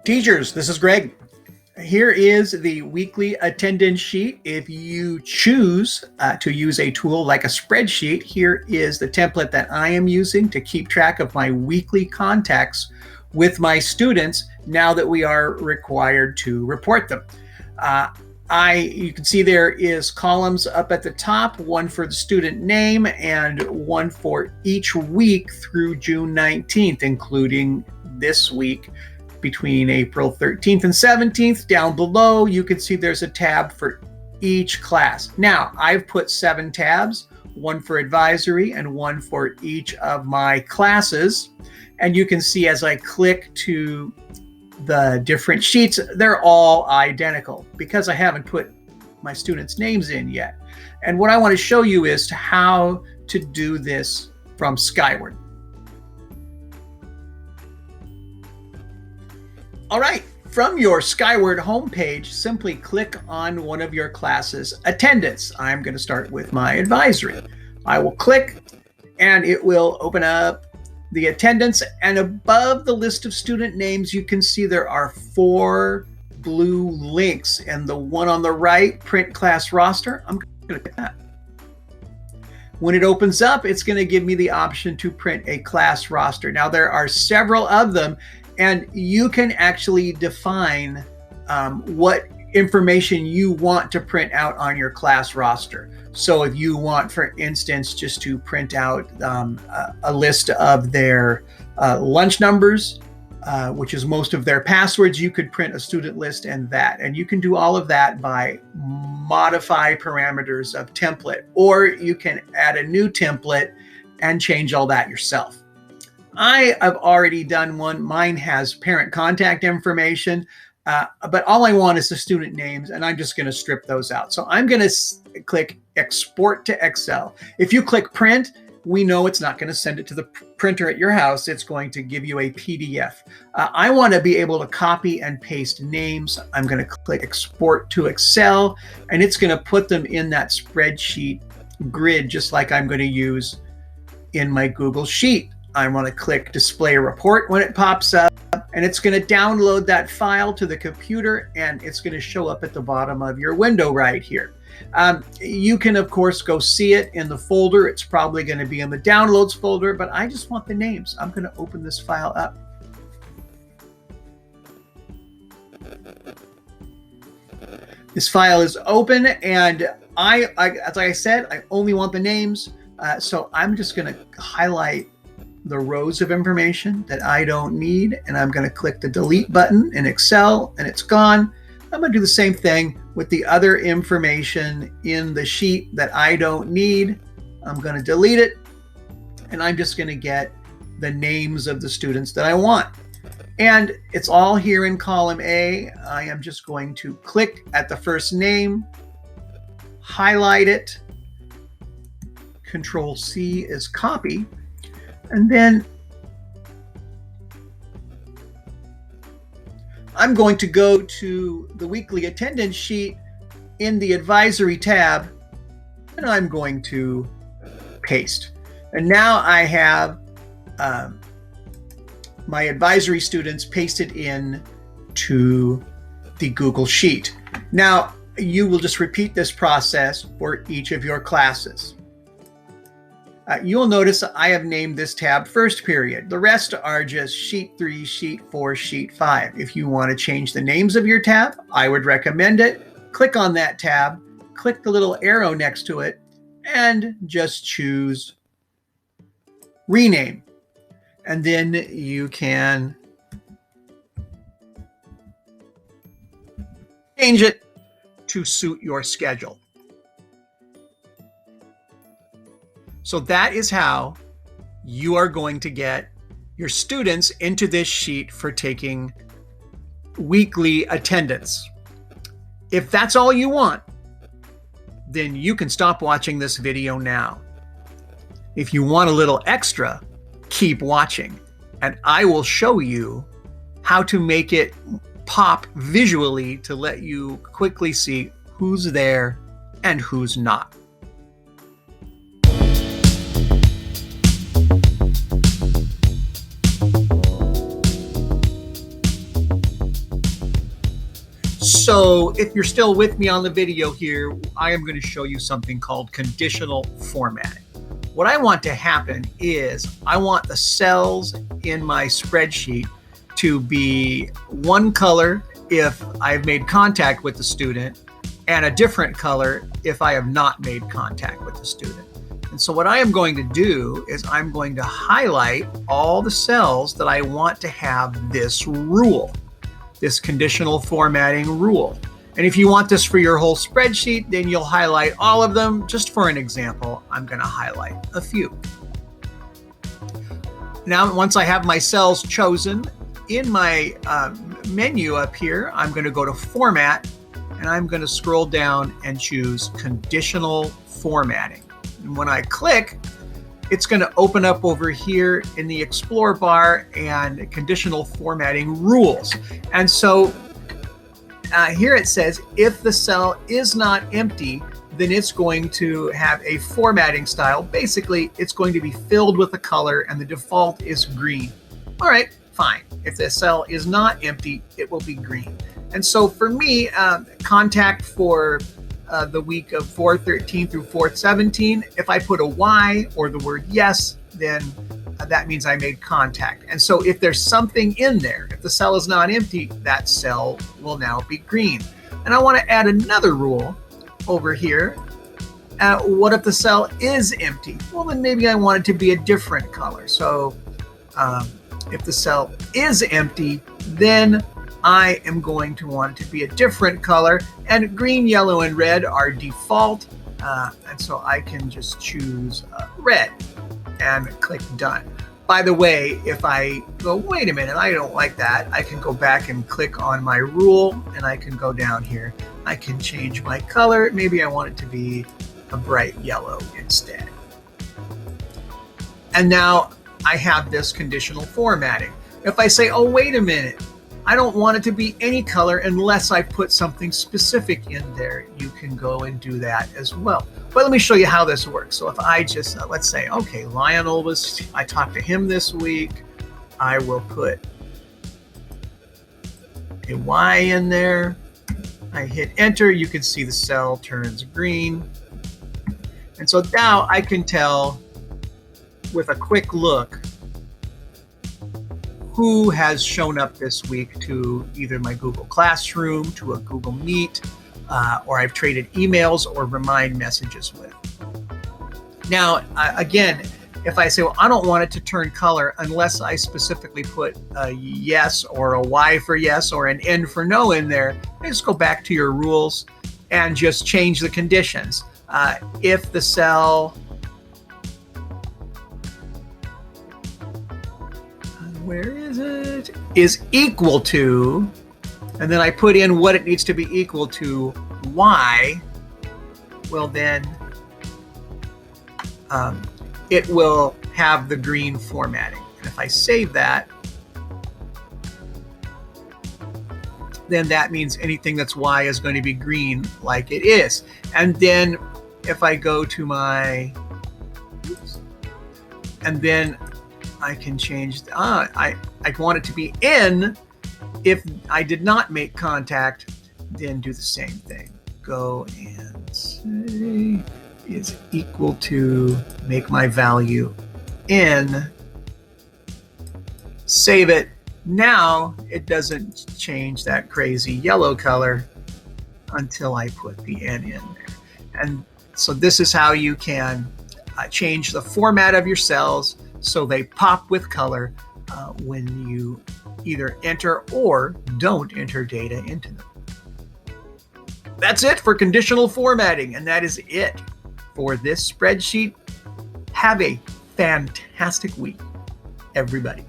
Teachers, this is Greg. Here is the weekly attendance sheet. If you choose to use a tool like a spreadsheet, here is the template that I am using to keep track of my weekly contacts with my students now that we are required to report them. You can see there is columns up at the top, one for the student name and one for each week through June 19th, including this week between April 13th and 17th. Down below, you can see there's a tab for each class. Now, I've put 7 tabs, one for advisory and one for each of my classes. And you can see as I click to the different sheets, they're all identical because I haven't put my students' names in yet. And what I want to show you is how to do this from Skyward. All right, from your Skyward homepage, simply click on one of your classes' attendance. I'm going to start with my advisory. I will click and it will open up the attendance, and above the list of student names, you can see there are 4 blue links, and the one on the right, print class roster, I'm going to click that. When it opens up, it's going to give me the option to print a class roster. Now, there are several of them, and you can actually define what information you want to print out on your class roster. So if you want, for instance, just to print out a list of their lunch numbers, which is most of their passwords, you could print a student list and that. And you can do all of that by modify parameters of template, or you can add a new template and change all that yourself. I have already done one. Mine has parent contact information, but all I want is the student names, and I'm just going to strip those out. So I'm going to click Export to Excel. If you click Print, we know it's not going to send it to the printer at your house. It's going to give you a PDF. I want to be able to copy and paste names. I'm going to click Export to Excel, and it's going to put them in that spreadsheet grid, just like I'm going to use in my Google Sheet. I want to click Display a Report when it pops up, and it's going to download that file to the computer, and it's going to show up at the bottom of your window right here. You can, of course, go see it in the folder. It's probably going to be in the Downloads folder, but I just want the names. I'm going to open this file up. This file is open, and as I said, I only want the names. So I'm just going to highlight the rows of information that I don't need, and I'm going to click the delete button in Excel, and it's gone. I'm going to do the same thing with the other information in the sheet that I don't need. I'm going to delete it, and I'm just going to get the names of the students that I want. And it's all here in column A. I am just going to click at the first name, highlight it, Control C is copy. And then I'm going to go to the weekly attendance sheet in the advisory tab, and I'm going to paste. And now I have my advisory students pasted in to the Google Sheet. Now, you will just repeat this process for each of your classes. You'll notice I have named this tab First Period. The rest are just Sheet 3, Sheet 4, Sheet 5. If you want to change the names of your tab, I would recommend it. Click on that tab, click the little arrow next to it, and just choose Rename. And then you can change it to suit your schedule. So that is how you are going to get your students into this sheet for taking weekly attendance. If that's all you want, then you can stop watching this video now. If you want a little extra, keep watching, and I will show you how to make it pop visually to let you quickly see who's there and who's not. So if you're still with me on the video here, I am going to show you something called conditional formatting. What I want to happen is I want the cells in my spreadsheet to be one color if I've made contact with the student and a different color if I have not made contact with the student. And so what I am going to do is I'm going to highlight all the cells that I want to have this rule, this conditional formatting rule. And if you want this for your whole spreadsheet, then you'll highlight all of them. Just for an example, I'm going to highlight a few. Now, once I have my cells chosen, in my menu up here, I'm going to go to Format, and I'm going to scroll down and choose Conditional Formatting. And when I click, it's going to open up over here in the Explore bar and Conditional Formatting Rules. And so here it says, if the cell is not empty, then it's going to have a formatting style. Basically, it's going to be filled with a color and the default is green. All right, fine. If the cell is not empty, it will be green. And so for me, contact for the week of 4/13 through 4/17, if I put a Y or the word yes, then that means I made contact. And so if there's something in there, if the cell is not empty, that cell will now be green. And I want to add another rule over here. What if the cell is empty? Well, then maybe I want it to be a different color. So if the cell is empty, then I am going to want it to be a different color, and green, yellow, and red are default. And so I can just choose red and click done. By the way, if I go, wait a minute, I don't like that, I can go back and click on my rule and I can go down here. I can change my color. Maybe I want it to be a bright yellow instead. And now I have this conditional formatting. If I say, oh, wait a minute, I don't want it to be any color unless I put something specific in there, you can go and do that as well. But let me show you how this works. So if I just, let's say, okay, Lionel I talked to him this week. I will put a Y in there. I hit enter, you can see the cell turns green. And so now I can tell with a quick look who has shown up this week to either my Google Classroom, to a Google Meet, or I've traded emails or remind messages with. Now, again, if I say, well, I don't want it to turn color unless I specifically put a yes or a Y for yes or an N for no in there, just go back to your rules and just change the conditions. If the cell, where is it, is equal to, and then I put in what it needs to be equal to, Y, well then it will have the green formatting. And if I save that, then that means anything that's Y is going to be green like it is. And then if I go to my, oops, and then I can change, I want it to be N. If I did not make contact, then do the same thing. Go and say is equal to, make my value N, save it. Now it doesn't change that crazy yellow color until I put the N in there. And so this is how you can change the format of your cells so they pop with color when you either enter or don't enter data into them. That's it for conditional formatting, and that is it for this spreadsheet. Have a fantastic week, everybody.